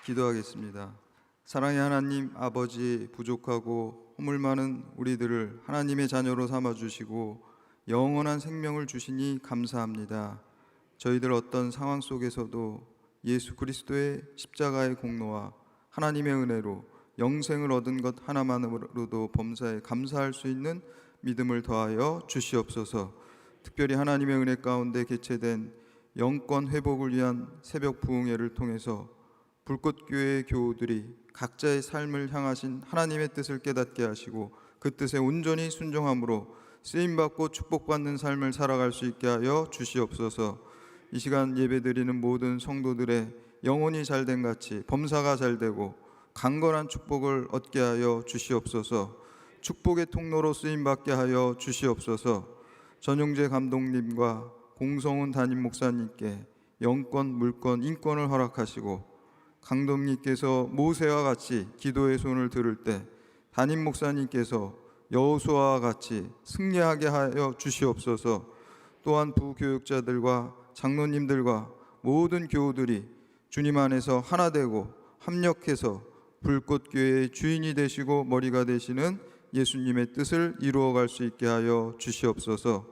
기도하겠습니다. 사랑의 하나님 아버지, 부족하고 허물 많은 우리들을 하나님의 자녀로 삼아주시고 영원한 생명을 주시니 감사합니다. 저희들 어떤 상황 속에서도 예수 그리스도의 십자가의 공로와 하나님의 은혜로 영생을 얻은 것 하나만으로도 범사에 감사할 수 있는 믿음을 더하여 주시옵소서. 특별히 하나님의 은혜 가운데 개최된 영권 회복을 위한 새벽 부흥회를 통해서 불꽃교회의 교우들이 각자의 삶을 향하신 하나님의 뜻을 깨닫게 하시고 그 뜻에 온전히 순종함으로 쓰임받고 축복받는 삶을 살아갈 수 있게 하여 주시옵소서. 이 시간 예배드리는 모든 성도들의 영혼이 잘된 같이 범사가 잘되고 강건한 축복을 얻게 하여 주시옵소서. 축복의 통로로 쓰임받게 하여 주시옵소서. 전용재 감독님과 공성훈 담임 목사님께 영권, 물권, 인권을 허락하시고 강동님께서 모세와 같이 기도의 손을 들을 때 담임 목사님께서 여호수아와 같이 승리하게 하여 주시옵소서. 또한 부교육자들과 장로님들과 모든 교우들이 주님 안에서 하나 되고 합력해서 불꽃교회의 주인이 되시고 머리가 되시는 예수님의 뜻을 이루어갈 수 있게 하여 주시옵소서.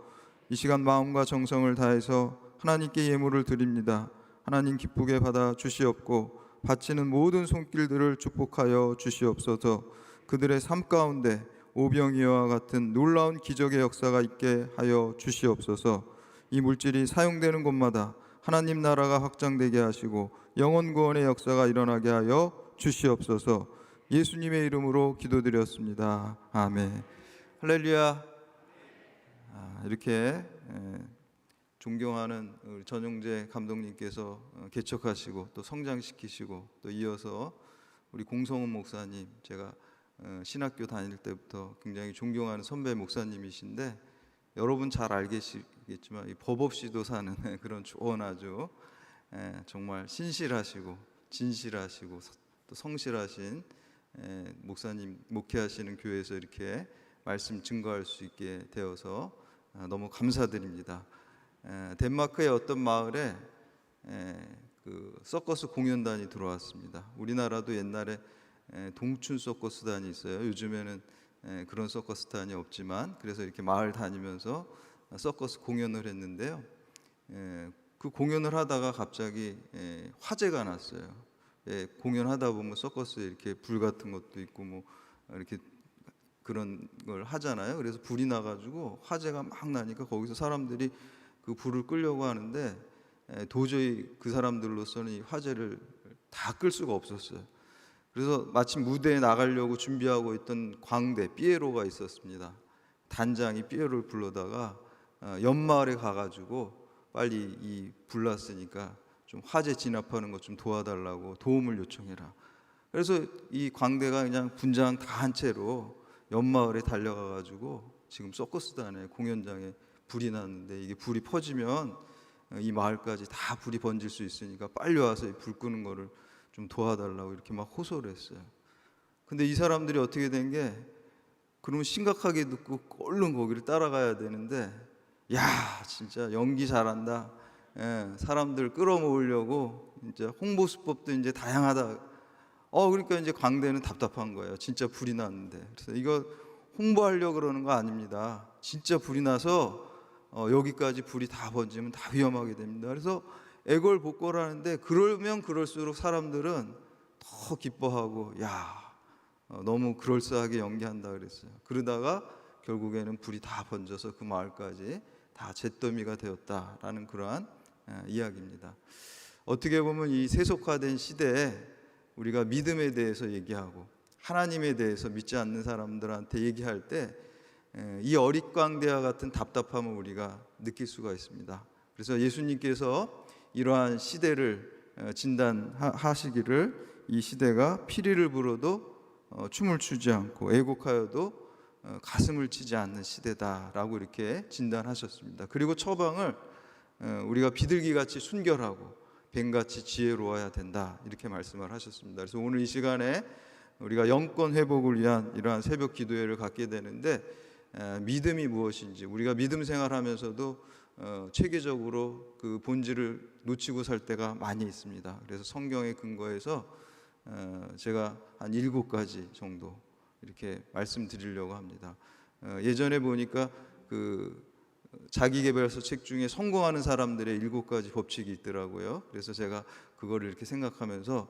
이 시간 마음과 정성을 다해서 하나님께 예물을 드립니다. 하나님 기쁘게 받아 주시옵고 바치는 모든 손길들을 축복하여 주시옵소서. 그들의 삶 가운데 오병이어와 같은 놀라운 기적의 역사가 있게 하여 주시옵소서. 이 물질이 사용되는 곳마다 하나님 나라가 확장되게 하시고 영원 구원의 역사가 일어나게 하여 주시옵소서. 예수님의 이름으로 기도드렸습니다. 아멘. 할렐루야. 이렇게 존경하는 우리 전용재 감독님께서 개척하시고 또 성장시키시고 또 이어서 우리 공성훈 목사님, 제가 신학교 다닐 때부터 굉장히 존경하는 선배 목사님이신데 여러분 잘 알겠지만 법 없이도 사는 그런 좋은 아주 정말 신실하시고 진실하시고 또 성실하신 목사님 목회하시는 교회에서 이렇게 말씀 증거할 수 있게 되어서 너무 감사드립니다. 덴마크의 어떤 마을에 그 서커스 공연단이 들어왔습니다. 우리나라도 옛날에 동춘 서커스단이 있어요. 요즘에는 그런 서커스단이 없지만, 그래서 이렇게 마을 다니면서 서커스 공연을 했는데요. 그 공연을 하다가 갑자기 화재가 났어요. 공연하다 보면 서커스에 이렇게 불 같은 것도 있고 뭐 이렇게 그런 걸 하잖아요. 그래서 불이 나가지고 화재가 막 나니까 거기서 사람들이 그 불을 끄려고 하는데 도저히 그 사람들로서는 이 화재를 다 끌 수가 없었어요. 그래서 마침 무대에 나가려고 준비하고 있던 광대 피에로가 있었습니다. 단장이 피에로를 불러다가 옆마을에 가가지고 빨리 이 불났으니까 좀 화재 진압하는 것 좀 도와달라고 도움을 요청해라. 그래서 이 광대가 그냥 분장 다 한 채로 옆마을에 달려가가지고 지금 서커스단의 공연장에 불이 났는데 이게 불이 퍼지면 이 마을까지 다 불이 번질 수 있으니까 빨리 와서 불 끄는 거를 좀 도와달라고 이렇게 막 호소를 했어요. 근데 이 사람들이 어떻게 된 게, 그러면 심각하게 듣고 얼른 거기를 따라가야 되는데, 야 진짜 연기 잘한다, 사람들 끌어모으려고 진짜 홍보 수법도 이제 다양하다. 그러니까 이제 광대는 답답한 거예요. 진짜 불이 났는데. 그래서 이거 홍보하려고 그러는 거 아닙니다. 진짜 불이 나서 여기까지 불이 다 번지면 다 위험하게 됩니다. 그래서 애걸복걸하는데 그러면 그럴수록 사람들은 더 기뻐하고 너무 그럴싸하게 연기한다 그랬어요. 그러다가 결국에는 불이 다 번져서 그 마을까지 다 잿더미가 되었다라는 그러한 이야기입니다. 어떻게 보면 이 세속화된 시대에 우리가 믿음에 대해서 얘기하고 하나님에 대해서 믿지 않는 사람들한테 얘기할 때 이 어릿광대와 같은 답답함을 우리가 느낄 수가 있습니다. 그래서 예수님께서 이러한 시대를 진단하시기를, 이 시대가 피리를 불어도 춤을 추지 않고 애곡하여도 가슴을 치지 않는 시대다라고 이렇게 진단하셨습니다. 그리고 처방을 우리가 비둘기같이 순결하고 뱀같이 지혜로워야 된다, 이렇게 말씀을 하셨습니다. 그래서 오늘 이 시간에 우리가 영권 회복을 위한 이러한 새벽 기도회를 갖게 되는데, 믿음이 무엇인지, 우리가 믿음 생활하면서도 체계적으로 그 본질을 놓치고 살 때가 많이 있습니다. 그래서 성경에 근거해서 제가 한 7가지 정도 이렇게 말씀드리려고 합니다. 예전에 보니까 그 자기계발서 책 중에 성공하는 사람들의 7가지 법칙이 있더라고요. 그래서 제가 그거를 이렇게 생각하면서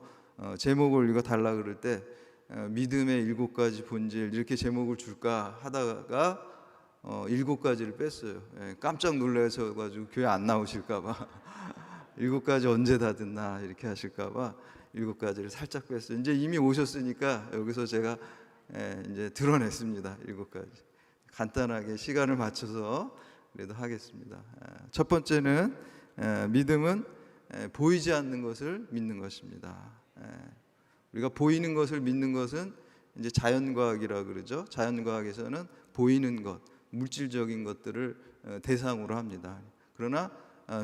제목을 이거 달라 그럴 때 믿음의 7가지 본질 이렇게 제목을 줄까 하다가 7가지를 뺐어요. 깜짝 놀라서 가지고 교회 안 나오실까봐 7가지 언제 다 듣나 이렇게 하실까봐 7가지를 살짝 뺐어요. 이제 이미 오셨으니까 여기서 제가 이제 드러냈습니다. 7가지 간단하게 시간을 맞춰서 그래도 하겠습니다. 첫 번째는 믿음은 보이지 않는 것을 믿는 것입니다. 우리가 보이는 것을 믿는 것은 이제 자연과학이라 그러죠. 자연과학에서는 보이는 것, 물질적인 것들을 대상으로 합니다. 그러나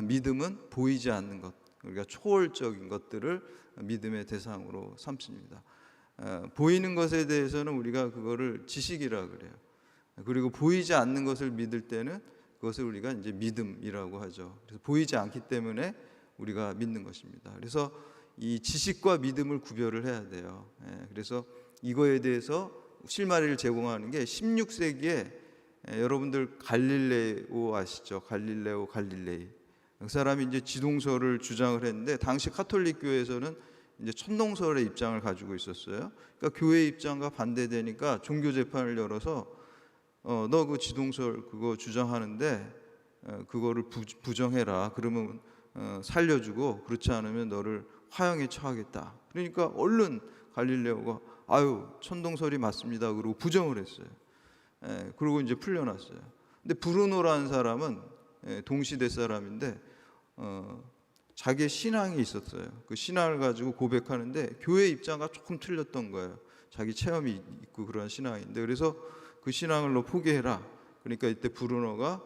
믿음은 보이지 않는 것, 우리가 초월적인 것들을 믿음의 대상으로 삼습니다. 보이는 것에 대해서는 우리가 그거를 지식이라 그래요. 그리고 보이지 않는 것을 믿을 때는 그것을 우리가 이제 믿음이라고 하죠. 그래서 보이지 않기 때문에 우리가 믿는 것입니다. 그래서 이 지식과 믿음을 구별을 해야 돼요. 그래서 이거에 대해서 실마리를 제공하는 게 16세기에 여러분들 갈릴레오 아시죠? 갈릴레오 갈릴레이. 그 사람이 이제 지동설을 주장을 했는데 당시 카톨릭 교회에서는 이제 천동설의 입장을 가지고 있었어요. 그러니까 교회 입장과 반대되니까 종교 재판을 열어서 너 그 지동설 그거 주장하는데 그거를 부정해라. 그러면 살려주고 그렇지 않으면 너를 화형에 처하겠다. 그러니까 얼른 갈릴레오가 아유 천동설이 맞습니다. 그러고 부정을 했어요. 그리고 이제 풀려났어요. 근데 브루노라는 사람은 동시대 사람인데 자기의 신앙이 있었어요. 그 신앙을 가지고 고백하는데 교회 입장과 조금 틀렸던 거예요. 자기 체험이 있고 그런 신앙인데 그래서 그 신앙을 너 포기해라. 그러니까 이때 브루노가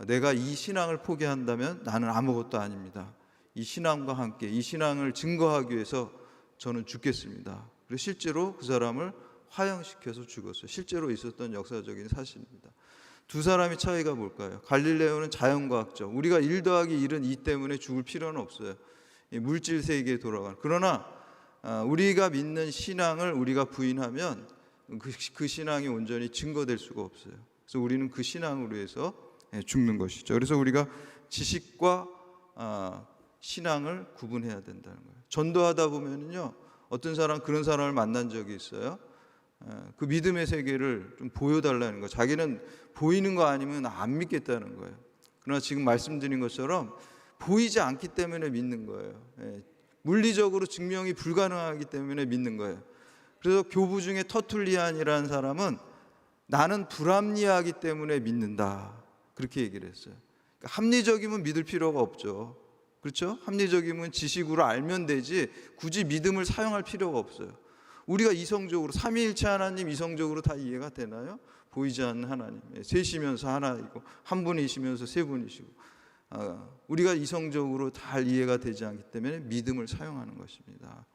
내가 이 신앙을 포기한다면 나는 아무것도 아닙니다. 이 신앙과 함께 이 신앙을 증거하기 위해서 저는 죽겠습니다. 그래서 실제로 그 사람을 화형시켜서 죽었어요. 실제로 있었던 역사적인 사실입니다. 두 사람의 차이가 뭘까요? 갈릴레오는 자연과학적. 우리가 1 더하기 1은 2 때문에 죽을 필요는 없어요. 물질 세계에 돌아가는. 그러나 우리가 믿는 신앙을 우리가 부인하면 그 신앙이 온전히 증거될 수가 없어요. 그래서 우리는 그 신앙으로 해서 죽는 것이죠. 그래서 우리가 지식과 신앙을 구분해야 된다는 거예요. 전도하다 보면은요, 어떤 사람 그런 사람을 만난 적이 있어요. 그 믿음의 세계를 좀 보여달라는 거. 자기는 보이는 거 아니면 안 믿겠다는 거예요. 그러나 지금 말씀드린 것처럼 보이지 않기 때문에 믿는 거예요. 물리적으로 증명이 불가능하기 때문에 믿는 거예요. 그래서 교부 중에 터툴리안이라는 사람은 나는 불합리하기 때문에 믿는다. 그렇게 얘기를 했어요. 그러니까 합리적이면 믿을 필요가 없죠. 그렇죠? 합리적이면 지식으로 알면 되지 굳이 믿음을 사용할 필요가 없어요. 우리가 이성적으로 삼위일체 하나님 이성적으로 다 이해가 되나요? 보이지 않는 하나님, 셋이면서 하나이고 한 분이시면서 세 분이시고 우리가 이성적으로 잘 이해가 되지 않기 때문에 믿음을 사용하는 것입니다.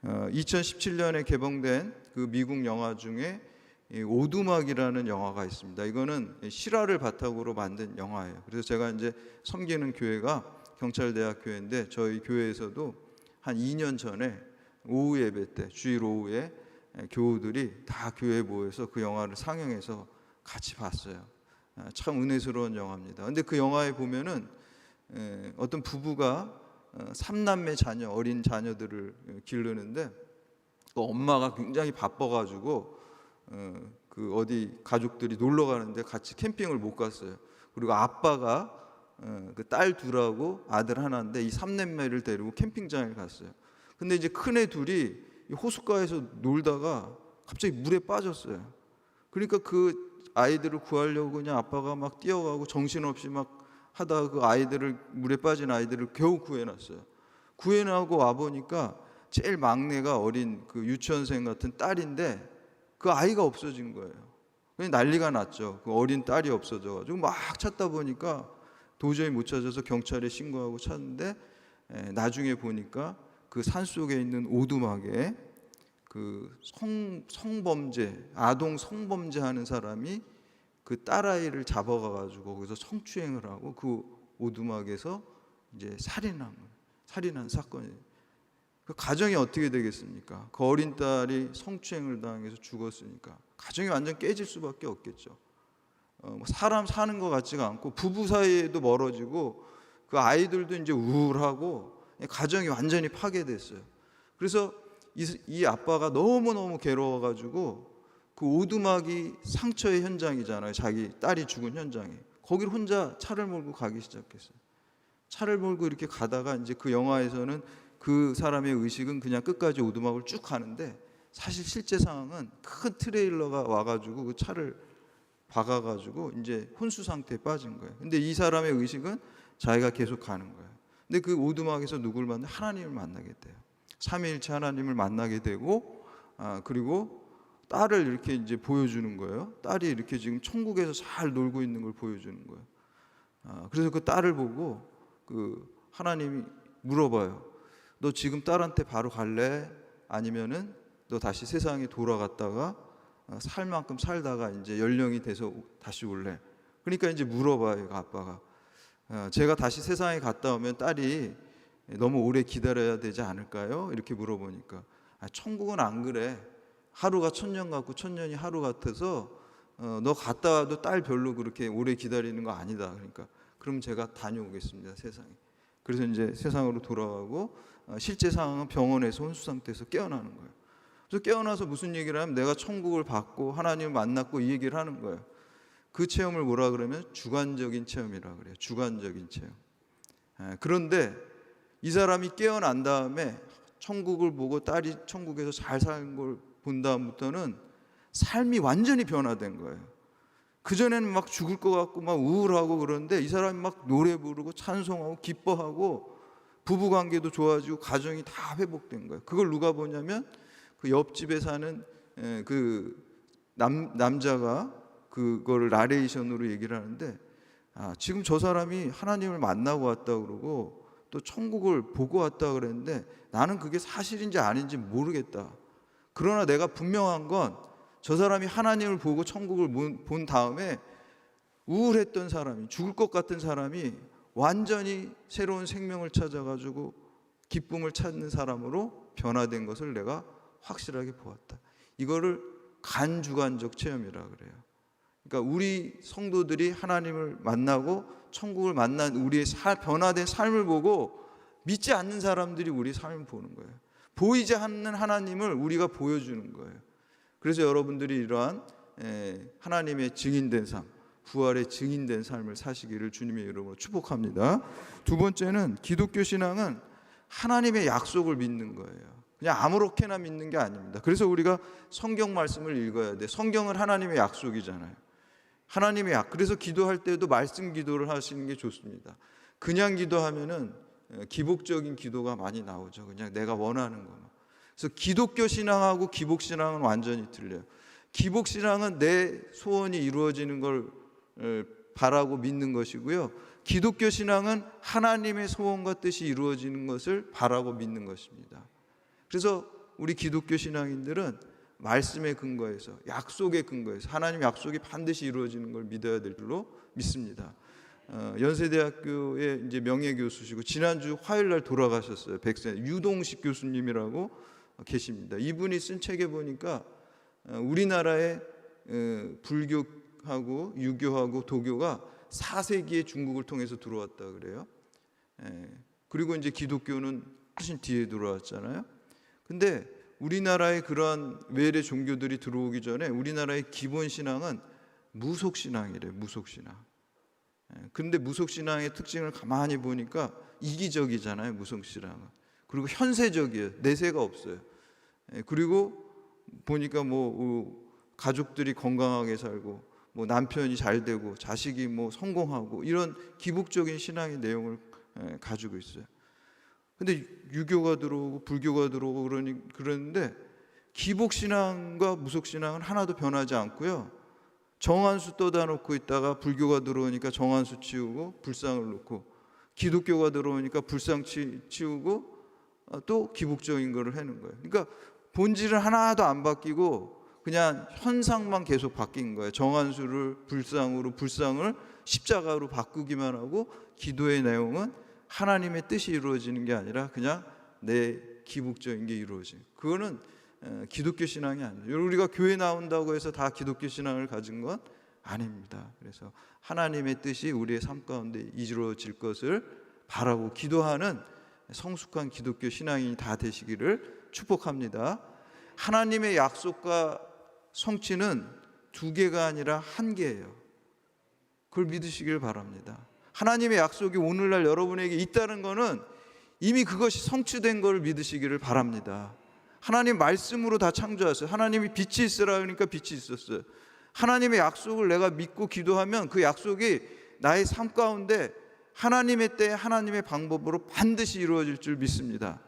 2017년에 개봉된 그 미국 영화 중에 오두막이라는 영화가 있습니다. 이거는 실화를 바탕으로 만든 영화예요. 그래서 제가 이제 섬기는 교회가 경찰대학 교회인데 저희 교회에서도 한 2년 전에 오후 예배 때 주일 오후에 교우들이 다 교회에 모여서 그 영화를 상영해서 같이 봤어요. 참 은혜스러운 영화입니다. 근데 그 영화에 보면은 어떤 부부가 3남매 자녀, 어린 자녀들을 기르는데 그 엄마가 굉장히 바빠가지고 그 어디 가족들이 놀러 가는데 같이 캠핑을 못 갔어요. 그리고 아빠가 그 딸 둘하고 아들 하나인데 이 3남매를 데리고 캠핑장에 갔어요. 근데 이제 큰애 둘이 호숫가에서 놀다가 갑자기 물에 빠졌어요. 그러니까 그 아이들을 구하려고 그냥 아빠가 막 뛰어가고 정신없이 막 하다가 그 아이들을 물에 빠진 아이들을 겨우 구해놨어요. 구해나고 와 보니까 제일 막내가 어린 그 유치원생 같은 딸인데 그 아이가 없어진 거예요. 그냥 난리가 났죠. 그 어린 딸이 없어져가지고 막 찾다 보니까 도저히 못 찾아서 경찰에 신고하고 찾는데 나중에 보니까 그 산속에 있는 오두막에 그 성범죄, 아동 성범죄하는 사람이 그 딸아이를 잡아가가지고 거기서 성추행을 하고 그 오두막에서 이제 살인한 사건이에요. 그 가정이 어떻게 되겠습니까? 그 어린 딸이 성추행을 당해서 죽었으니까 가정이 완전 깨질 수밖에 없겠죠. 사람 사는 것 같지가 않고 부부 사이에도 멀어지고 그 아이들도 이제 우울하고 가정이 완전히 파괴됐어요. 그래서 이 아빠가 너무너무 괴로워가지고 그 오두막이 상처의 현장이잖아요. 자기 딸이 죽은 현장에. 거기를 혼자 차를 몰고 가기 시작했어요. 차를 몰고 이렇게 가다가 이제 그 영화에서는 그 사람의 의식은 그냥 끝까지 오두막을 쭉 가는데 사실 실제 상황은 큰 트레일러가 와가지고 그 차를 박아가지고 이제 혼수 상태에 빠진 거예요. 근데 이 사람의 의식은 자기가 계속 가는 거예요. 근데 그 오두막에서 누구를 만나? 하나님을 만나게 돼요. 삼위일체 하나님을 만나게 되고, 그리고 딸을 이렇게 이제 보여주는 거예요. 딸이 이렇게 지금 천국에서 잘 놀고 있는 걸 보여주는 거예요. 그래서 그 딸을 보고 그 하나님이 물어봐요. 너 지금 딸한테 바로 갈래? 아니면은 너 다시 세상에 돌아갔다가 살 만큼 살다가 이제 연령이 돼서 다시 올래? 그러니까 이제 물어봐요, 그 아빠가. 제가 다시 세상에 갔다 오면 딸이 너무 오래 기다려야 되지 않을까요? 이렇게 물어보니까 천국은 안 그래. 하루가 천년 같고 천년이 하루 같아서 너 갔다 와도 딸 별로 그렇게 오래 기다리는 거 아니다. 그러니까 그럼 제가 다녀오겠습니다, 세상에. 그래서 이제 세상으로 돌아가고 실제 상황은 병원에서 혼수 상태에서 깨어나는 거예요. 그래서 깨어나서 무슨 얘기를 하면 내가 천국을 받고 하나님을 만났고 이 얘기를 하는 거예요. 그 체험을 뭐라 그러면 주관적인 체험이라 그래요. 주관적인 체험. 그런데 이 사람이 깨어난 다음에 천국을 보고 딸이 천국에서 잘 사는 걸 본 다음부터는 삶이 완전히 변화된 거예요. 그전에는 막 죽을 것 같고 막 우울하고 그런데 이 사람이 막 노래 부르고 찬송하고 기뻐하고 부부관계도 좋아지고 가정이 다 회복된 거예요. 그걸 누가 보냐면 그 옆집에 사는 그 남자가 그거를 나레이션으로 얘기를 하는데 지금 저 사람이 하나님을 만나고 왔다 그러고 또 천국을 보고 왔다 그랬는데 나는 그게 사실인지 아닌지 모르겠다. 그러나 내가 분명한 건 저 사람이 하나님을 보고 천국을 본 다음에 우울했던 사람이 죽을 것 같은 사람이 완전히 새로운 생명을 찾아가지고 기쁨을 찾는 사람으로 변화된 것을 내가 확실하게 보았다. 이거를 간주관적 체험이라 그래요. 그러니까 우리 성도들이 하나님을 만나고 천국을 만난 우리의 변화된 삶을 보고 믿지 않는 사람들이 우리 삶을 보는 거예요. 보이지 않는 하나님을 우리가 보여주는 거예요. 그래서 여러분들이 이러한 하나님의 증인된 삶, 부활의 증인된 삶을 사시기를 주님의 이름으로 축복합니다. 두 번째는 기독교 신앙은 하나님의 약속을 믿는 거예요. 그냥 아무렇게나 믿는 게 아닙니다. 그래서 우리가 성경 말씀을 읽어야 돼. 성경은 하나님의 약속이잖아요. 하나님의 그래서 기도할 때도 말씀 기도를 하시는 게 좋습니다. 그냥 기도하면은 기복적인 기도가 많이 나오죠. 그냥 내가 원하는 것만. 그래서 기독교 신앙하고 기복 신앙은 완전히 틀려요. 기복 신앙은 내 소원이 이루어지는 걸 바라고 믿는 것이고요. 기독교 신앙은 하나님의 소원과 뜻이 이루어지는 것을 바라고 믿는 것입니다. 그래서 우리 기독교 신앙인들은 말씀의 근거에서 약속의 근거에서 하나님 약속이 반드시 이루어지는 걸 믿어야 될 줄로 믿습니다. 연세대학교의 이제 명예교수시고 지난주 화요일 날 돌아가셨어요. 백세 유동식 교수님이라고 계십니다. 이분이 쓴 책에 보니까 우리나라의 불교하고 유교하고 도교가 4세기에 중국을 통해서 들어왔다 그래요. 그리고 이제 기독교는 훨씬 뒤에 들어왔잖아요. 근데 우리나라의 그러한 외래 종교들이 들어오기 전에 우리나라의 기본 신앙은 무속신앙이래요. 무속신앙. 그런데 무속신앙의 특징을 가만히 보니까 이기적이잖아요. 무속신앙은. 그리고 현세적이에요. 내세가 없어요. 그리고 보니까 뭐 가족들이 건강하게 살고 뭐 남편이 잘 되고 자식이 뭐 성공하고 이런 기복적인 신앙의 내용을 가지고 있어요. 근데 유교가 들어오고 불교가 들어오고 그러는데 기복신앙과 무속신앙은 하나도 변하지 않고요. 정한수 떠다 놓고 있다가 불교가 들어오니까 정한수 치우고 불상을 놓고 기독교가 들어오니까 불상 치우고 또 기복적인 거를 하는 거예요. 그러니까 본질은 하나도 안 바뀌고 그냥 현상만 계속 바뀐 거예요. 정한수를 불상으로 불상을 십자가로 바꾸기만 하고 기도의 내용은 하나님의 뜻이 이루어지는 게 아니라 그냥 내 기복적인 게 이루어진, 그거는 기독교 신앙이 아니에요. 우리가 교회 나온다고 해서 다 기독교 신앙을 가진 건 아닙니다. 그래서 하나님의 뜻이 우리의 삶 가운데 이루어질 것을 바라고 기도하는 성숙한 기독교 신앙인이 다 되시기를 축복합니다. 하나님의 약속과 성취는 두 개가 아니라 한 개예요. 그걸 믿으시길 바랍니다. 하나님의 약속이 오늘날 여러분에게 있다는 것은 이미 그것이 성취된 걸 믿으시기를 바랍니다. 하나님 말씀으로 다 창조하셨어요. 하나님이 빛이 있으라 그러니까 빛이 있었어요. 하나님의 약속을 내가 믿고 기도하면 그 약속이 나의 삶 가운데 하나님의 때에 하나님의 방법으로 반드시 이루어질 줄 믿습니다.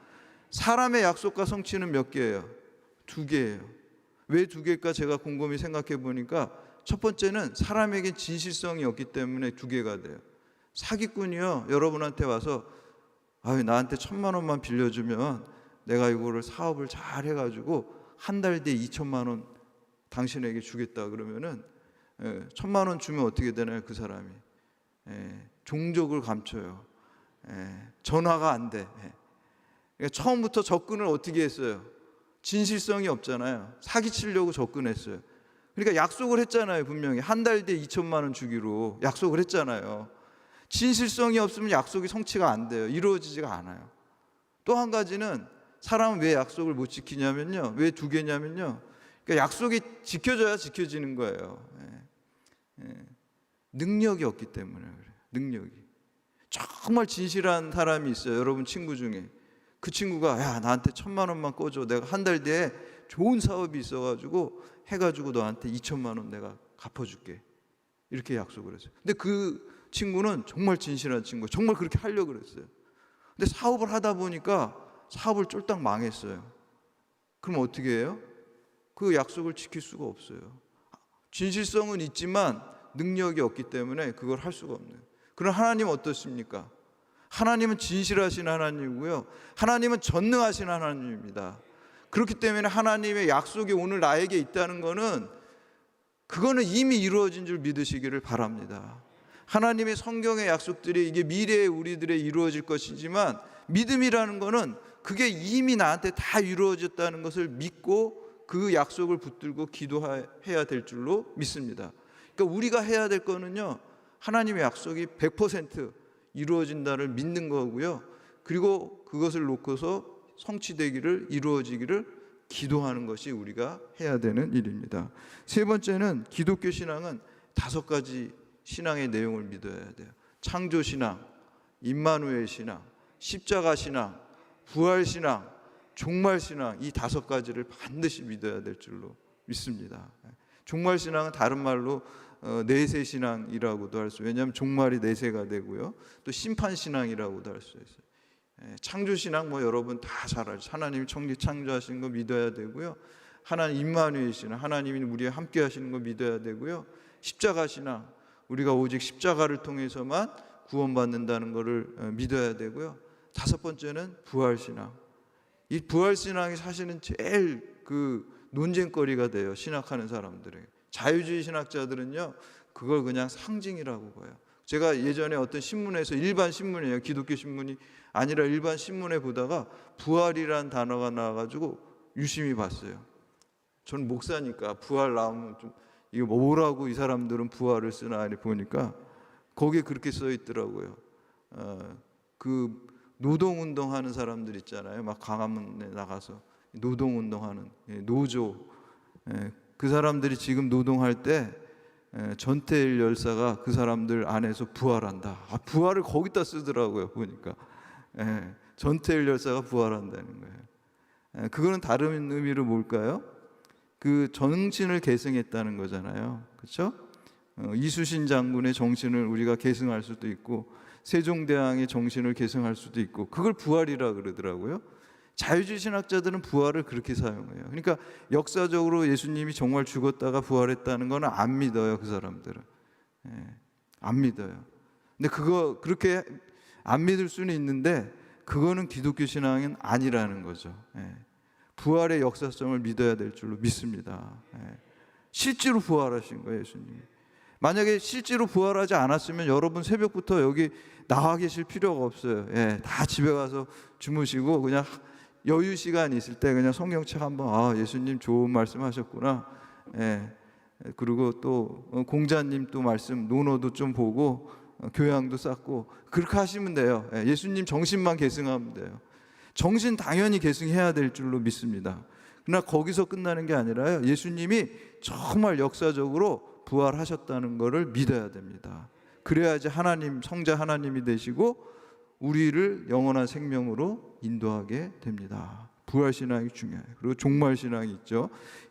사람의 약속과 성취는 몇 개예요? 두 개예요. 왜 두 개일까 제가 곰곰이 생각해 보니까 첫 번째는 사람에게 진실성이 없기 때문에 두 개가 돼요. 사기꾼이요, 여러분한테 와서 나한테 1,000만 원만 빌려주면 내가 이거를 사업을 잘 해가지고 한 달 뒤에 2,000만 원 당신에게 주겠다 그러면은 1,000만 원 주면 어떻게 되나요? 그 사람이 종족을 감춰요. 전화가 안 돼. 그러니까 처음부터 접근을 어떻게 했어요? 진실성이 없잖아요. 사기치려고 접근했어요. 그러니까 약속을 했잖아요. 분명히 한 달 뒤에 2,000만 원 주기로 약속을 했잖아요. 진실성이 없으면 약속이 성취가 안 돼요. 이루어지지가 않아요. 또 한 가지는 사람은 왜 약속을 못 지키냐면요, 왜 두 개냐면요, 그러니까 약속이 지켜져야 지켜지는 거예요. 능력이 없기 때문에 그래요. 능력이. 정말 진실한 사람이 있어요. 여러분 친구 중에 그 친구가 야 나한테 1,000만 원만 꿔줘. 내가 한 달 뒤에 좋은 사업이 있어가지고 해가지고 너한테 2,000만 원 내가 갚아줄게. 이렇게 약속을 했어요. 근데 그 친구는 정말 진실한 친구, 정말 그렇게 하려고 그랬어요. 근데 사업을 하다 보니까 사업을 쫄딱 망했어요. 그럼 어떻게 해요? 그 약속을 지킬 수가 없어요. 진실성은 있지만 능력이 없기 때문에 그걸 할 수가 없네요. 그럼 하나님은 어떻습니까? 하나님은 진실하신 하나님이고요, 하나님은 전능하신 하나님입니다. 그렇기 때문에 하나님의 약속이 오늘 나에게 있다는 것은 그거는 이미 이루어진 줄 믿으시기를 바랍니다. 하나님의 성경의 약속들이 이게 미래에 우리들에 이루어질 것이지만 믿음이라는 것은 그게 이미 나한테 다 이루어졌다는 것을 믿고 그 약속을 붙들고 기도해야 될 줄로 믿습니다. 그러니까 우리가 해야 될 거는요, 하나님의 약속이 100% 이루어진다를 믿는 거고요, 그리고 그것을 놓고서 성취되기를, 이루어지기를 기도하는 것이 우리가 해야 되는 일입니다. 세 번째는 기독교 신앙은 5가지 신앙의 내용을 믿어야 돼요. 창조 신앙, 임마누엘 신앙, 십자가 신앙, 부활 신앙, 종말 신앙, 이 5가지를 반드시 믿어야 될 줄로 믿습니다. 종말 신앙은 다른 말로 내세 신앙이라고도 할 수, 왜냐하면 종말이 내세가 되고요, 또 심판 신앙이라고도 할 수 있어요. 창조 신앙 여러분 다 잘 알죠. 하나님이 창조하신 거 믿어야 되고요, 하나님 임마누엘 신앙, 하나님이 우리와 함께 하시는 거 믿어야 되고요, 십자가 신앙, 우리가 오직 십자가를 통해서만 구원받는다는 것을 믿어야 되고요, 5번째는 부활 신앙. 이 부활 신앙이 사실은 제일 그 논쟁거리가 돼요, 신학하는 사람들에게. 자유주의 신학자들은요 그걸 그냥 상징이라고 봐요. 제가 예전에 어떤 신문에서, 일반 신문이에요, 기독교 신문이 아니라 일반 신문에 보다가 부활이란 단어가 나와가지고 유심히 봤어요. 저는 목사니까 부활 나오면 좀 이거 뭐라고 이 사람들은 부활을 쓰나 보니까 거기에 그렇게 써 있더라고요. 그 노동운동하는 사람들 있잖아요, 막 광화문에 나가서 노동운동하는 노조, 그 사람들이 지금 노동할 때 전태일 열사가 그 사람들 안에서 부활한다. 부활을 거기다 쓰더라고요, 보니까. 전태일 열사가 부활한다는 거예요. 그거는 다른 의미로 뭘까요? 그 정신을 계승했다는 거잖아요, 그렇죠? 이수신 장군의 정신을 우리가 계승할 수도 있고, 세종대왕의 정신을 계승할 수도 있고, 그걸 부활이라 그러더라고요. 자유주의 신학자들은 부활을 그렇게 사용해요. 그러니까 역사적으로 예수님이 정말 죽었다가 부활했다는 건 안 믿어요, 그 사람들은. 안 믿어요. 근데 그거 그렇게 안 믿을 수는 있는데 그거는 기독교 신앙은 아니라는 거죠. 부활의 역사성을 믿어야 될 줄로 믿습니다. 실제로 부활하신 거예요, 예수님이. 만약에 실제로 부활하지 않았으면 여러분 새벽부터 여기 나와 계실 필요가 없어요. 다 집에 가서 주무시고 그냥 여유 시간 있을 때 그냥 성경책 한번 예수님 좋은 말씀하셨구나. 예. 그리고 또 공자님 또 말씀 논어도 좀 보고 교양도 쌓고 그렇게 하시면 돼요. 예. 예수님 정신만 계승하면 돼요. 정신 당연히 계승해야 될 줄로 믿습니다. 그러나 거기서 끝나는 게 아니라요. 예수님이 정말 역사적으로 부활하셨다는 것을 믿어야 됩니다. 그래야지 하나님, 성자 하나님이 되시고 우리를 영원한 생명으로 인도하게 됩니다. 부활신앙이 중요해요. 그리고 종말신앙이 있죠.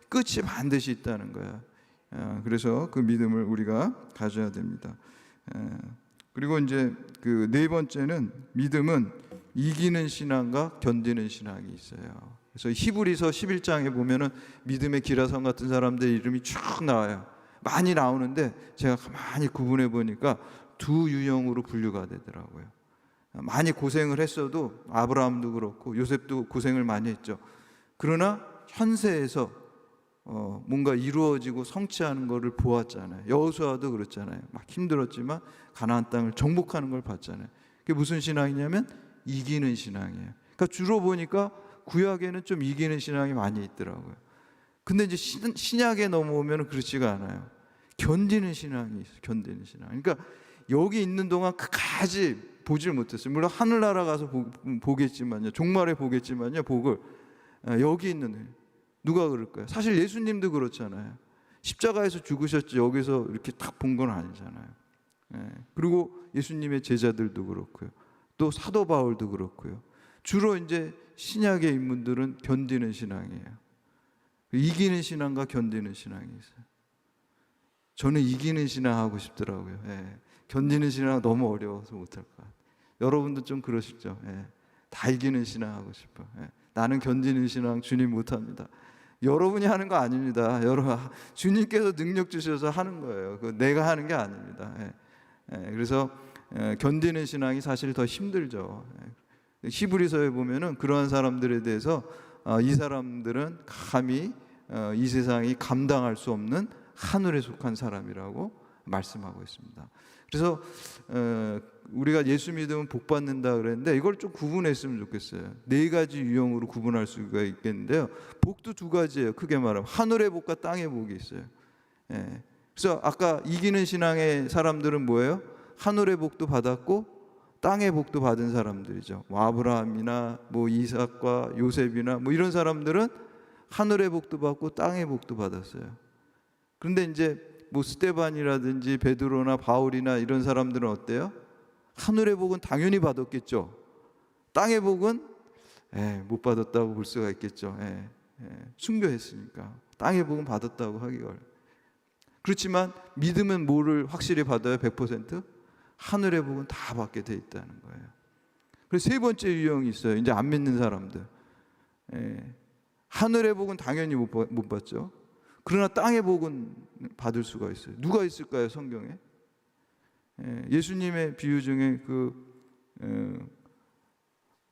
끝이 반드시 있다는 거야. 그래서 그 믿음을 우리가 가져야 됩니다. 그리고 이제 그 네 번째는 믿음은 이기는 신앙과 견디는 신앙이 있어요. 그래서 히브리서 11장에 보면은 믿음의 기라성 같은 사람들 이름이 쭉 나와요. 많이 나오는데 제가 가만히 구분해 보니까 두 유형으로 분류가 되더라고요. 많이 고생을 했어도 아브라함도 그렇고 요셉도 고생을 많이 했죠. 그러나 현세에서 뭔가 이루어지고 성취하는 것을 보았잖아요. 여호수아도 그렇잖아요. 막 힘들었지만 가나안 땅을 정복하는 걸 봤잖아요. 그게 무슨 신앙이냐면 이기는 신앙이에요. 그러니까 주로 보니까 구약에는 좀 이기는 신앙이 많이 있더라고요. 근데 이제 신약에 넘어오면 그렇지가 않아요. 견디는 신앙이 있어요. 견디는 신앙. 그러니까 여기 있는 동안 끝까지 보질 못했어요. 물론 하늘나라 가서 보겠지만요. 종말에 보겠지만요. 복을 여기 있는 누가 그럴까요? 사실 예수님도 그렇잖아요. 십자가에서 죽으셨지 여기서 이렇게 딱 본 건 아니잖아요. 그리고 예수님의 제자들도 그렇고요. 또 사도 바울도 그렇고요. 주로 이제 신약의 인물들은 견디는 신앙이에요. 이기는 신앙과 견디는 신앙이 있어요. 저는 이기는 신앙 하고 싶더라고요. 견디는 신앙 너무 어려워서 못할 것 같아요. 여러분도 좀 그러시죠? 다 이기는 신앙 하고 싶어. 나는 견디는 신앙 주님 못합니다. 여러분이 하는 거 아닙니다. 주님께서 능력 주셔서 하는 거예요. 내가 하는 게 아닙니다. 그래서 견디는 신앙이 사실 더 힘들죠. 히브리서에 보면은 그러한 사람들에 대해서 이 사람들은 감히 이 세상이 감당할 수 없는 하늘에 속한 사람이라고 말씀하고 있습니다. 그래서 우리가 예수 믿으면 복 받는다 그랬는데 이걸 좀 구분했으면 좋겠어요. 네 가지 유형으로 구분할 수가 있겠는데요. 복도 두 가지예요. 크게 말하면 하늘의 복과 땅의 복이 있어요. 그래서 아까 이기는 신앙의 사람들은 뭐예요? 하늘의 복도 받았고 땅의 복도 받은 사람들이죠. 아브라함이나 이삭과 요셉이나 이런 사람들은 하늘의 복도 받고 땅의 복도 받았어요. 그런데 이제 스데반이라든지 베드로나 바울이나 이런 사람들은 어때요? 하늘의 복은 당연히 받았겠죠. 땅의 복은 못 받았다고 볼 수가 있겠죠. 순교했으니까 땅의 복은 받았다고 하기가 어려워요. 그렇지만 믿음은 뭐를 확실히 받아요? 100%? 하늘의 복은 다 받게 돼 있다는 거예요. 그래서 세 번째 유형이 있어요. 이제 안 믿는 사람들. 하늘의 복은 당연히 못 받죠. 그러나 땅의 복은 받을 수가 있어요. 누가 있을까요? 성경에? 예수님의 비유 중에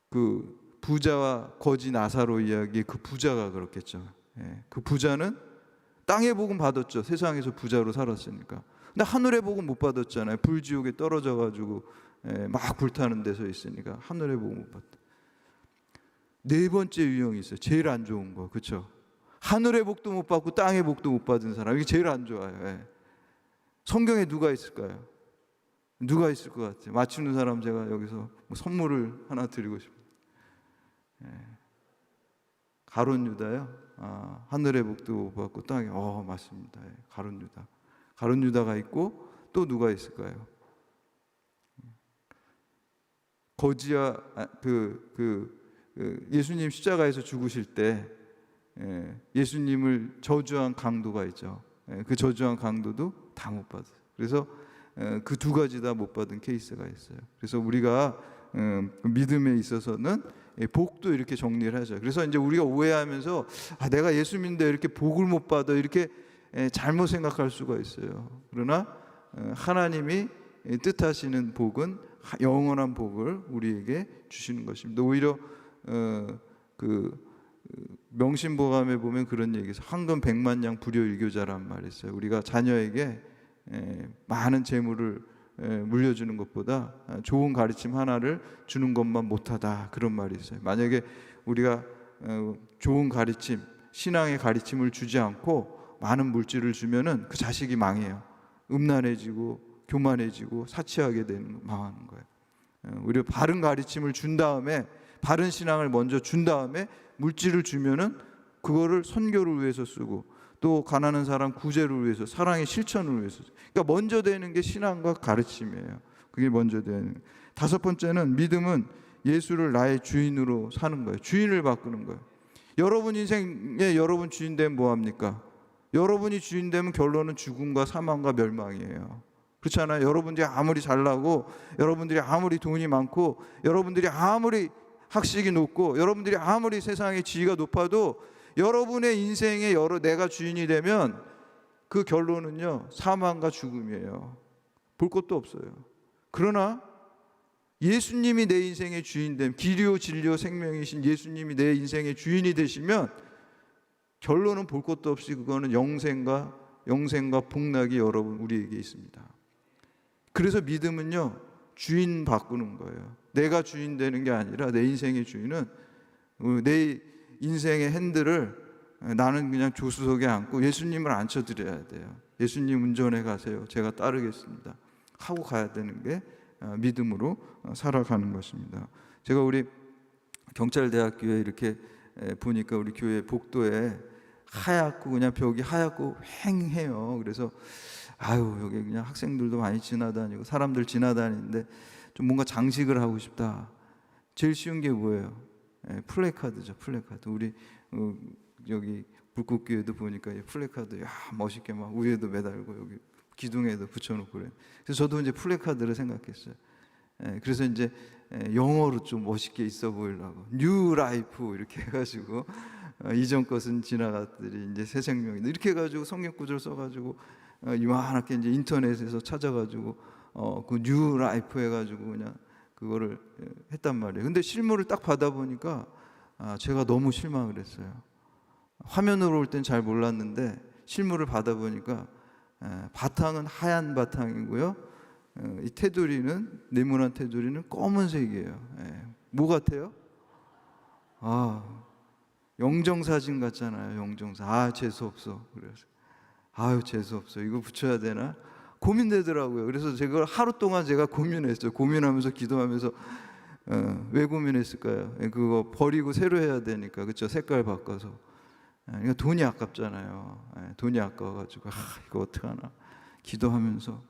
그 부자와 거지 나사로 이야기, 그 부자가 그렇겠죠. 그 부자는 땅의 복은 받았죠. 세상에서 부자로 살았으니까. 근데 하늘의 복은 못 받았잖아요. 불지옥에 떨어져 가지고 막 불타는 데서 있으니까 하늘의 복은 못 받다. 네 번째 유형이 있어요. 제일 안 좋은 거, 그렇죠? 하늘의 복도 못 받고 땅의 복도 못 받은 사람, 이게 제일 안 좋아요. 성경에 누가 있을까요? 누가 있을 것 같아요? 맞추는 사람 제가 여기서 선물을 하나 드리고 싶어요. 가룟 유다요. 하늘의 복도 못 받고 땅에 맞습니다. 가룟 유다. 가룟 유다가 있고 또 누가 있을까요? 거지와 예수님 십자가에서 죽으실 때 예수님을 저주한 강도가 있죠. 그 저주한 강도도 다 못 받았어요. 그래서 그 두 가지 다 못 받은 케이스가 있어요. 그래서 우리가 믿음에 있어서는 복도 이렇게 정리를 하죠. 그래서 이제 우리가 오해하면서 내가 예수 믿는데 이렇게 복을 못 받아 이렇게 잘못 생각할 수가 있어요. 그러나 하나님이 뜻하시는 복은 영원한 복을 우리에게 주시는 것입니다. 오히려 명심보감에 보면 그런 얘기 있어요. 황금 100만 양 불효일교자란 말이 있어요. 우리가 자녀에게 많은 재물을 물려주는 것보다 좋은 가르침 하나를 주는 것만 못하다, 그런 말이 있어요. 만약에 우리가 좋은 가르침, 신앙의 가르침을 주지 않고 많은 물질을 주면은 그 자식이 망해요. 음란해지고 교만해지고 사치하게 되는, 망하는 거예요. 우리가 바른 가르침을 준 다음에, 바른 신앙을 먼저 준 다음에 물질을 주면은 그거를 선교를 위해서 쓰고, 또 가난한 사람 구제를 위해서, 사랑의 실천을 위해서. 그러니까 먼저 되는 게 신앙과 가르침이에요. 그게 먼저 되는. 다섯 번째는, 믿음은 예수를 나의 주인으로 사는 거예요. 주인을 바꾸는 거예요. 여러분 인생에 여러분 주인 되면 뭐 합니까? 여러분이 주인 되면 결론은 죽음과 사망과 멸망이에요. 그렇잖아요. 여러분들이 아무리 잘나고, 여러분들이 아무리 돈이 많고, 여러분들이 아무리 학식이 높고, 여러분들이 아무리 세상의 지위가 높아도 여러분의 인생에 내가 주인이 되면 그 결론은요, 사망과 죽음이에요. 볼 것도 없어요. 그러나 예수님이 내 인생의 주인 되면, 길이요 진리요 생명이신 예수님이 내 인생의 주인이 되시면 결론은 볼 것도 없이 그거는 영생과 복락이 여러분 우리에게 있습니다. 그래서 믿음은요, 주인 바꾸는 거예요. 내가 주인 되는 게 아니라 내 인생의 주인은, 내 인생의 핸들을 나는 그냥 조수석에 앉고 예수님을 앉혀드려야 돼요. 예수님 운전해 가세요, 제가 따르겠습니다 하고 가야 되는 게 믿음으로 살아가는 것입니다. 제가 우리 경찰대학교에 이렇게 보니까 우리 교회 복도에 하얗고, 그냥 벽이 하얗고 휑해요. 그래서 아유, 여기 그냥 학생들도 많이 지나다니고 사람들 지나다니는데 좀 뭔가 장식을 하고 싶다. 제일 쉬운 게 뭐예요? 플래카드죠. 플래카드. 우리 여기 불꽃교회도 보니까 플래카드 멋있게 막 위에도 매달고 여기 기둥에도 붙여놓고 그래요. 그래서 저도 이제 플래카드를 생각했어요. 그래서 이제 영어로 좀 멋있게 있어 보이려고 뉴 라이프 이렇게 해가지고, 이전 것은 지나갔더니 이제 새 생명이다 이렇게 해가지고 성경 구절 써가지고 이만하게 이제 인터넷에서 찾아가지고 그 뉴 라이프 해가지고 그냥 그거를 했단 말이에요. 근데 실물을 딱 받아보니까 제가 너무 실망을 했어요. 화면으로 올 땐 잘 몰랐는데 실물을 받아보니까 바탕은 하얀 바탕이고요, 이 테두리는, 네모난 테두리는 검은색이에요. 뭐 같아요? 영정사진 같잖아요. 영정사. 재수없어. 그래서 아유, 재수없어, 이거 붙여야 되나 고민되더라고요. 그래서 제가 하루 동안 제가 고민했어요. 고민하면서 기도하면서 왜 고민했을까요? 그거 버리고 새로 해야 되니까, 그렇죠? 색깔 바꿔서. 그러니까 돈이 아깝잖아요. 돈이 아까워가지고 이거 어떡하나 기도하면서,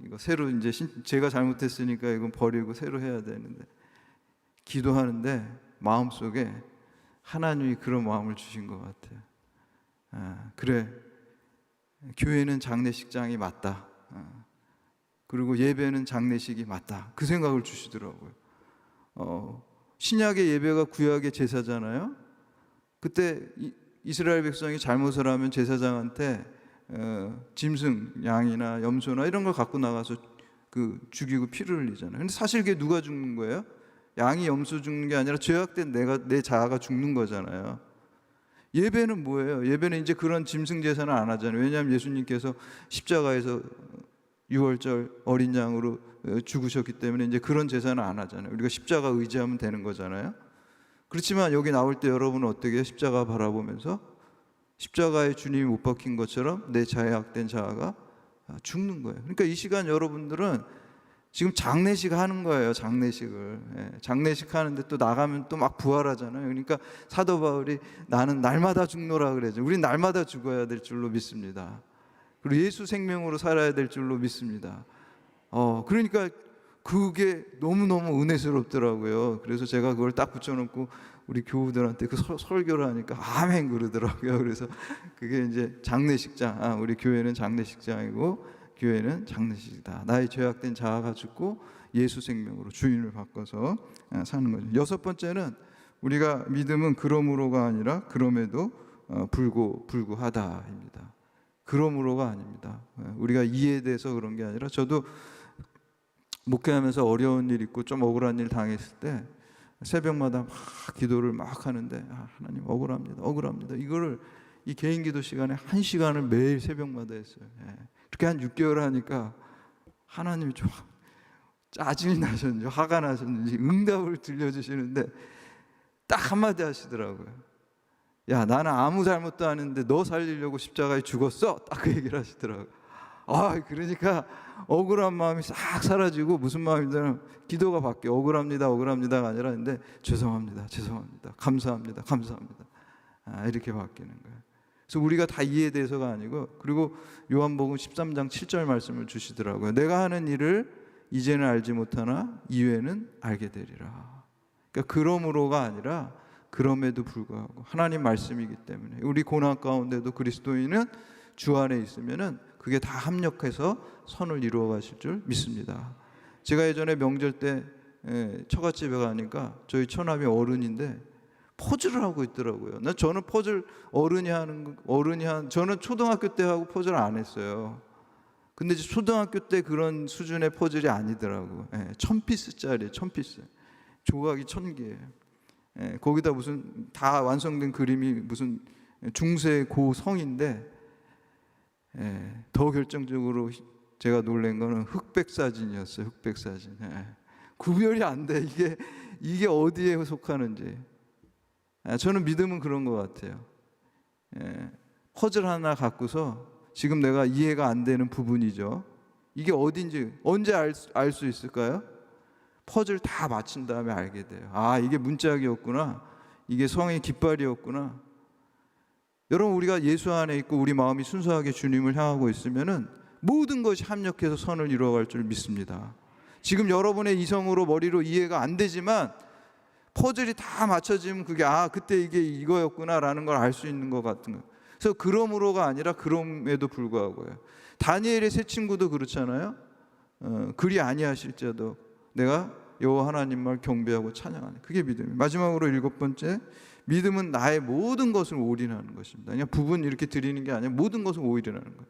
이거 새로 이제 제가 잘못했으니까 이건 버리고 새로 해야 되는데, 기도하는데 마음속에 하나님이 그런 마음을 주신 것 같아요. 그래, 교회는 장례식장이 맞다. 그리고 예배는 장례식이 맞다. 그 생각을 주시더라고요. 신약의 예배가 구약의 제사잖아요. 그때 이스라엘 백성이 잘못을 하면 제사장한테 짐승, 양이나 염소나 이런 걸 갖고 나가서 죽이고 피를 흘리잖아요. 근데 사실 그게 누가 죽는 거예요? 양이, 염소 죽는 게 아니라 죄악된 내 자아가 죽는 거잖아요. 예배는 뭐예요? 예배는 이제 그런 짐승 제사는 안 하잖아요. 왜냐하면 예수님께서 십자가에서 6월절 어린 양으로 죽으셨기 때문에 이제 그런 제사는 안 하잖아요. 우리가 십자가 의지하면 되는 거잖아요. 그렇지만 여기 나올 때 여러분은 어떻게 해요? 십자가 바라보면서 십자가에 주님이 못 박힌 것처럼 내 죄악된 자아가 죽는 거예요. 그러니까 이 시간 여러분들은 지금 장례식 하는 거예요. 장례식을. 장례식 하는데 또 나가면 또 막 부활하잖아요. 그러니까 사도 바울이 나는 날마다 죽노라 그러죠. 우린 날마다 죽어야 될 줄로 믿습니다. 그리고 예수 생명으로 살아야 될 줄로 믿습니다. 그러니까 그게 너무너무 은혜스럽더라고요. 그래서 제가 그걸 딱 붙여놓고 우리 교우들한테 그 설교를 하니까 아멘 그러더라고요. 그래서 그게 이제 장례식장, 우리 교회는 장례식장이고 교회는 장례식이다. 나의 죄악된 자아가 죽고 예수 생명으로 주인을 바꿔서 사는 거죠. 여섯 번째는, 우리가 믿음은 그러므로가 아니라 그럼에도 불구하다입니다. 그러므로가 아닙니다. 우리가 이해돼서 그런 게 아니라, 저도 목회하면서 어려운 일 있고 좀 억울한 일 당했을 때 새벽마다 막 기도를 막 하는데, 하나님 억울합니다. 이거를 이 개인 기도 시간에 1시간을 매일 새벽마다 했어요. 그렇게 한 6개월 하니까 하나님이 좀 짜증이 나셨는지 화가 나셨는지 응답을 들려주시는데, 딱 한마디 하시더라고요. 야, 나는 아무 잘못도 안 했는데 너 살리려고 십자가에 죽었어. 딱 그 얘기를 하시더라고요. 그러니까 억울한 마음이 싹 사라지고 무슨 마음이냐면 기도가 바뀌어. 억울합니다가 아니라 근데 죄송합니다, 감사합니다, 이렇게 바뀌는 거예요. 그래서 우리가 다 이해돼서가 아니고, 그리고 요한복음 13장 7절 말씀을 주시더라고요. 내가 하는 일을 이제는 알지 못하나 이후에는 알게 되리라. 그러니까 그러므로가 아니라 그럼에도 불구하고 하나님 말씀이기 때문에 우리 고난 가운데도 그리스도인은 주 안에 있으면은 그게 다 합력해서 선을 이루어 가실 줄 믿습니다. 제가 예전에 명절 때 처갓집에 가니까 저희 처남이 어른인데 포즈를 하고 있더라고요. 저는 포즈를 저는 초등학교 때 하고 포즈를 안 했어요. 근데 이제 초등학교 때 그런 수준의 포즈가 아니더라고. 1000피스짜리 1000피스. 조각이 1000개예요. 거기다 무슨 다 완성된 그림이 무슨 중세 고성인데, 더 결정적으로 제가 놀란 거는 흑백 사진이었어요. 흑백 사진. 구별이 안 돼. 이게 어디에 속하는지. 저는 믿음은 그런 것 같아요. 퍼즐 하나 갖고서 지금 내가 이해가 안 되는 부분이죠. 이게 어딘지 언제 알 수 있을까요? 퍼즐 다 맞춘 다음에 알게 돼요. 이게 문짝이었구나. 이게 성의 깃발이었구나. 여러분, 우리가 예수 안에 있고 우리 마음이 순수하게 주님을 향하고 있으면은 모든 것이 합력해서 선을 이루어갈 줄 믿습니다. 지금 여러분의 이성으로 머리로 이해가 안 되지만 퍼즐이 다 맞춰지면 그게 그때 이게 이거였구나라는 걸 알 수 있는 것 같은 거예요. 그래서 그러므로가 아니라 그럼에도 불구하고요. 다니엘의 세 친구도 그렇잖아요. 그리 아니하실지라도 내가 여호와 하나님을 경배하고 찬양하는, 그게 믿음이에요. 마지막으로 7번째, 믿음은 나의 모든 것을 올인하는 것입니다. 그냥 부분 이렇게 드리는 게 아니라 모든 것을 올인하는 거예요.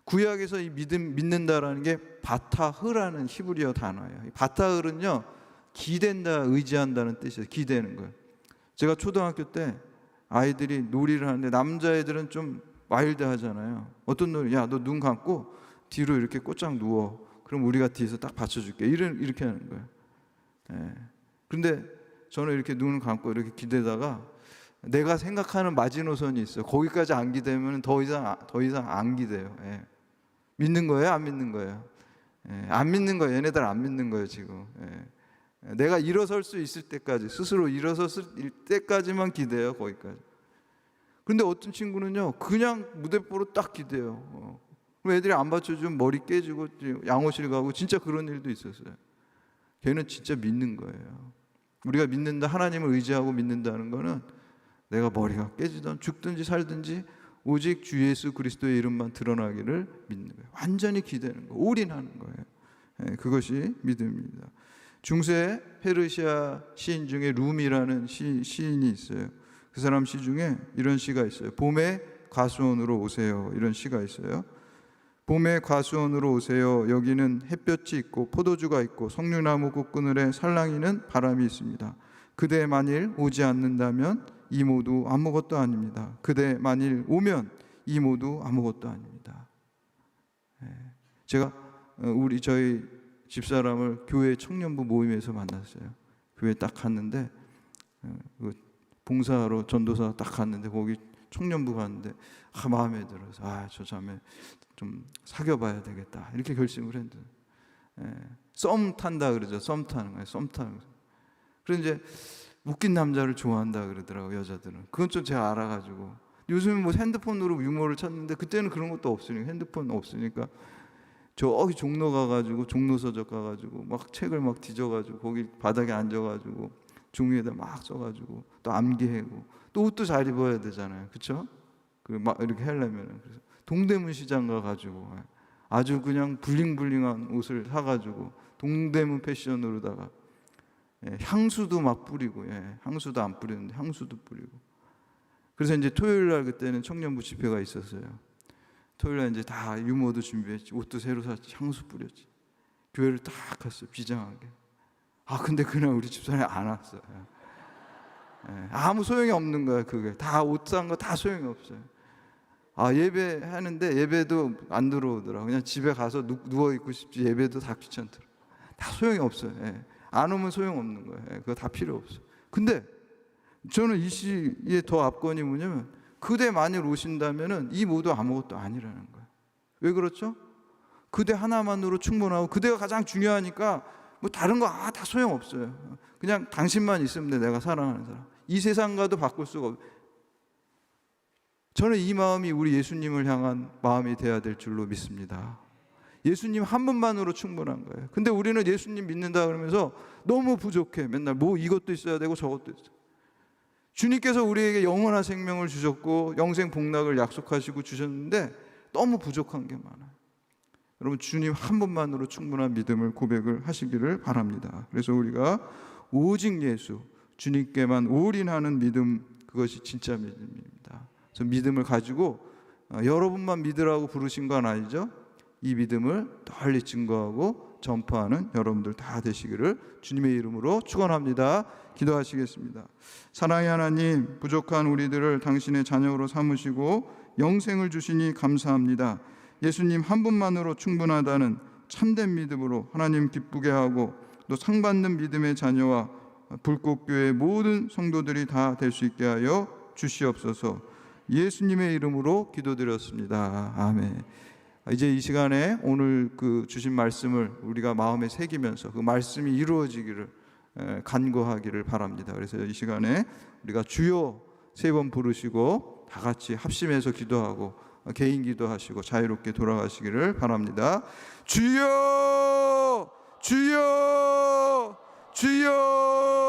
구약에서 이 믿는다라는 게 바타흐라는 히브리어 단어예요. 바타흐는요, 기댄다, 의지한다는 뜻이에요. 기대는 거예요. 제가 초등학교 때 아이들이 놀이를 하는데 남자애들은 좀 와일드하잖아요. 어떤 놀이? 야, 너 눈 감고 뒤로 이렇게 꼬짝 누워. 그럼 우리가 뒤에서 딱 받쳐줄게. 이렇게 하는 거예요. 그런데 저는 이렇게 눈을 감고 이렇게 기대다가 내가 생각하는 마지노선이 있어요. 거기까지 안 기대면 더 이상 안 기대요. 믿는 거예요? 안 믿는 거예요? 안 믿는 거예요. 얘네들 안 믿는 거예요, 지금. 내가 일어설 수 있을 때까지, 스스로 일어섰을 때까지만 기대요. 거기까지. 근데 어떤 친구는요, 그냥 무대뽀로 딱 기대요. 그럼 애들이 안 받쳐주면 머리 깨지고 양호실 가고, 진짜 그런 일도 있었어요. 걔는 진짜 믿는 거예요. 우리가 믿는다, 하나님을 의지하고 믿는다는 거는 내가 머리가 깨지든 죽든지 살든지 오직 주 예수 그리스도의 이름만 드러나기를 믿는 거예요. 완전히 기대는 거예요. 올인하는 거예요. 그것이 믿음입니다. 중세 페르시아 시인 중에 룸이라는 시인이 있어요. 그 사람 시 중에 이런 시가 있어요. 봄에 과수원으로 오세요. 이런 시가 있어요. 봄에 과수원으로 오세요. 여기는 햇볕이 있고 포도주가 있고 석류나무 꽃그늘에 살랑이는 바람이 있습니다. 그대 만일 오지 않는다면 이 모두 아무것도 아닙니다. 그대 만일 오면 이 모두 아무것도 아닙니다. 제가 저희 집사람을 교회 청년부 모임에서 만났어요. 교회 딱 갔는데 봉사하러 전도사 딱 갔는데 거기 청년부 갔는데 마음에 들어서 저 자매 좀 사귀어봐야 되겠다 이렇게 결심을 했는데 썸 탄다 그러죠. 썸 타는 거예요. 썸 타는 거예요. 그래서 이제 웃긴 남자를 좋아한다 그러더라고요. 여자들은. 그건 좀 제가 알아가지고 요즘은 뭐 핸드폰으로 유머를 찾는데 그때는 그런 것도 없으니까, 핸드폰 없으니까 저기 종로 가가지고 종로서적 가가지고 막 책을 막 뒤져가지고 거기 바닥에 앉아가지고 종이에다 막 써가지고 또 암기하고 또 옷도 잘 입어야 되잖아요. 그렇죠? 막 이렇게 하려면 그래서 동대문 시장 가가지고 아주 그냥 블링블링한 옷을 사가지고 동대문 패션으로다가 향수도 막 뿌리고 향수도 안 뿌리는데 향수도 뿌리고. 그래서 이제 토요일 날 그때는 청년부 집회가 있었어요. 토요일 날 이제 다 유모도 준비했지, 옷도 새로 샀지, 향수 뿌렸지. 교회를 딱 갔어요. 비장하게. 근데 그날 우리 집사람이 안 왔어요. 아무 소용이 없는 거야. 그게 다 옷 산 거 다 소용이 없어요. 예배하는데 예배도 안 들어오더라고. 그냥 집에 가서 누워 있고 싶지 예배도 다 귀찮더라고. 다 소용이 없어요. 안 오면 소용 없는 거예요. 그거 다 필요 없어. 근데 저는 이 시의 더 압권이 뭐냐면 그대 만일 오신다면은 이 모두 아무것도 아니라는 거예요. 왜 그렇죠? 그대 하나만으로 충분하고 그대가 가장 중요하니까 뭐 다른 거 다 소용없어요. 그냥 당신만 있으면 돼. 내가 사랑하는 사람. 이 세상과도 바꿀 수가 없어요. 저는 이 마음이 우리 예수님을 향한 마음이 돼야 될 줄로 믿습니다. 예수님 한 분만으로 충분한 거예요. 근데 우리는 예수님 믿는다 그러면서 너무 부족해. 맨날 뭐 이것도 있어야 되고 저것도 있어요. 주님께서 우리에게 영원한 생명을 주셨고 영생 복락을 약속하시고 주셨는데 너무 부족한 게 많아요. 여러분, 주님 한 분만으로 충분한 믿음을 고백을 하시기를 바랍니다. 그래서 우리가 오직 예수, 주님께만 올인하는 믿음, 그것이 진짜 믿음입니다. 그래서 믿음을 가지고 여러분만 믿으라고 부르신 건 아니죠. 이 믿음을 널리 증거하고 전파하는 여러분들 다 되시기를 주님의 이름으로 축원합니다. 기도하시겠습니다. 사랑의 하나님, 부족한 우리들을 당신의 자녀로 삼으시고 영생을 주시니 감사합니다. 예수님 한 분만으로 충분하다는 참된 믿음으로 하나님 기쁘게 하고 또 상받는 믿음의 자녀와 불꽃교회 모든 성도들이 다 될 수 있게 하여 주시옵소서. 예수님의 이름으로 기도드렸습니다. 아멘. 이제 이 시간에 오늘 그 주신 말씀을 우리가 마음에 새기면서 그 말씀이 이루어지기를 간구하기를 바랍니다. 그래서 이 시간에 우리가 주여 3번 부르시고 다 같이 합심해서 기도하고 개인 기도하시고 자유롭게 돌아가시기를 바랍니다. 주여, 주여, 주여.